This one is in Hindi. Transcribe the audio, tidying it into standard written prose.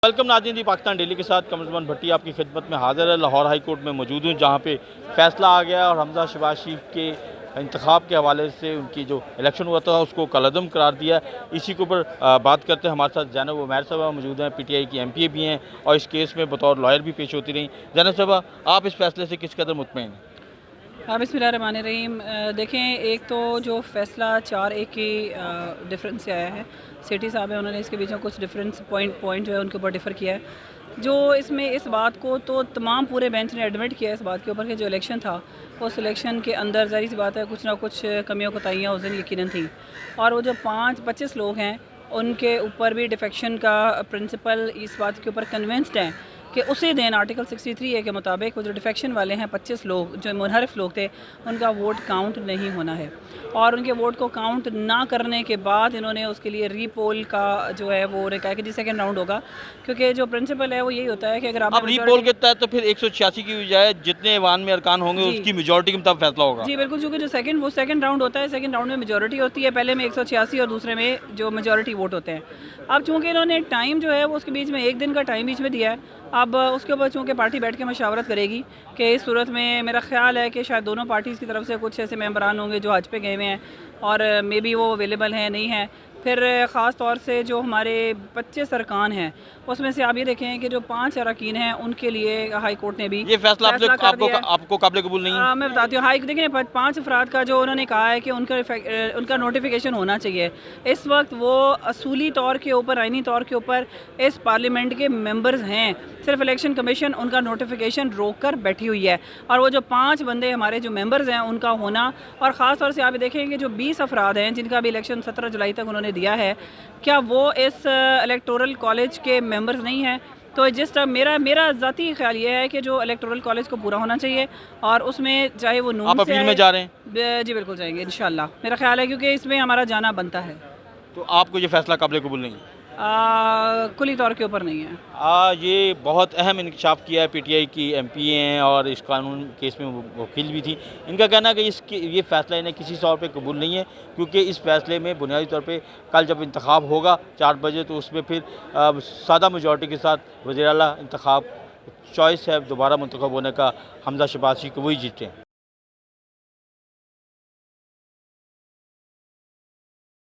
वेलकम नाज़रीन जी, पाकिस्तान डेली के साथ कमरुज़्ज़मान भट्टी आपकी खिदमत में हाज़िर है। लाहौर हाई कोर्ट में मौजूद हूँ, जहाँ पे फैसला आ गया और हमजा शहबाज शरीफ के इंतखाब के हवाले से उनकी जो इलेक्शन हुआ था उसको कलअदम करार दिया। इसी के ऊपर बात करते हैं। हमारे साथ जैनब उमैर साहबा मौजूद हैं, PTI की MPA भी हैं और इस केस में बतौर लॉयर भी पेश होती रहीं। जैनब साहबा, आप इस फैसले से किस कदर मुतमईन हैं? बिस्मिल्लाहिर्रहमानिर्रहीम। देखें, एक तो जो फ़ैसला 4-1 की डिफरेंस से आया है, सेठी साहब हैं, उन्होंने इसके बीच में कुछ डिफरेंस पॉइंट जो है उनके ऊपर डिफ़र किया है। जो इसमें इस बात को तो तमाम पूरे बेंच ने एडमिट किया इस बात के ऊपर कि जो इलेक्शन था उस इलेक्शन के अंदर ज़ाहिर सी बात है कुछ ना कुछ कमियों कोताहियाँ उस दिन यकीनन थी। और वो जो 25 लोग हैं उनके ऊपर भी डिफेक्शन का प्रिंसिपल इस बात के ऊपर कन्विंस्ड हैं कि उसी दिन आर्टिकल 63A के मुताबिक वो जो डिफेक्शन वाले हैं 25 लोग जो मुनहरफ लोग थे उनका वोट काउंट नहीं होना है। और उनके वोट को काउंट ना करने के बाद इन्होंने उसके लिए रीपोल का जो है वो कहा कि जी सेकेंड राउंड होगा, क्योंकि जो प्रिंसिपल है वो यही होता है कि अगर आप रीपोल के तहत तो फिर 186 की बजाय जितने ऐवान में अरकान होंगे उसकी मेजॉरिटी के मुताबिक फैसला होगा। जी बिल्कुल, क्योंकि जो सेकंड राउंड होता है, सेकंड राउंड में मेजॉरिटी होती है, पहले में 186 और दूसरे में जो मेजॉरिटी वोट होते हैं। अब चूँकि इन्होंने टाइम जो है वो उसके बीच में 1 दिन का टाइम बीच में दिया है। अब उसके ऊपर चूँकि पार्टी बैठ के मशावरत करेगी कि इस सूरत में मेरा ख्याल है कि शायद दोनों पार्टीज़ की तरफ से कुछ ऐसे मेंबरान होंगे जो हज पे गए हुए हैं और मे बी वो अवेलेबल हैं, नहीं हैं। फिर ख़ास तौर से जो हमारे 25 अरकान हैं उसमें से आप ये देखें कि जो 5 अरकान हैं उनके लिए हाई कोर्ट ने भी ये फैसला आपको काबिल कबूल नहीं है? मैं बताती हूँ। हाई देखिए 5 अफराद का जो उन्होंने कहा है कि उनका नोटिफिकेशन होना चाहिए। इस वक्त वो असूली तौर के ऊपर, आइनी तौर के ऊपर इस पार्लियामेंट के मेंबर्स हैं, सिर्फ इलेक्शन कमीशन उनका नोटिफिकेशन रोक कर बैठी हुई है। और वो जो 5 बंदे हमारे जो मेंबर्स हैं उनका होना, और ख़ास तौर से आप देखेंगे जो 20 अफराद हैं जिनका भी इलेक्शन 17 जुलाई तक उन्होंने दिया है, क्या वो इस इलेक्टोरल कॉलेज के मेंबर्स नहीं हैं? तो जिस तरह मेरा ज़ाती ख्याल ये है कि जो इलेक्टोरल कॉलेज को पूरा होना चाहिए और उसमें चाहे वो नून आप से अपील में जा रहे हैं? जी बिल्कुल जाएंगे इंशाल्लाह, मेरा ख्याल है, क्योंकि इसमें हमारा जाना बनता है। तो आपको ये फैसला काबिल कबूल नहीं है? कुली तौर के ऊपर नहीं है। ये बहुत अहम इंकशाफ किया है। PTI की MPA हैं और इस कानून केस में वकील भी थी। इनका कहना है कि ये फ़ैसला इन्हें किसी तौर पे कबूल नहीं है, क्योंकि इस फैसले में बुनियादी तौर पे कल जब इंतखाब होगा 4 बजे तो उसमें फिर सादा मेजॉरिटी के साथ वज़ीर आला इंतखाब चॉइस है दोबारा मुंतखब होने का, हमजा शहबाज शरीफ को वही जीते हैं।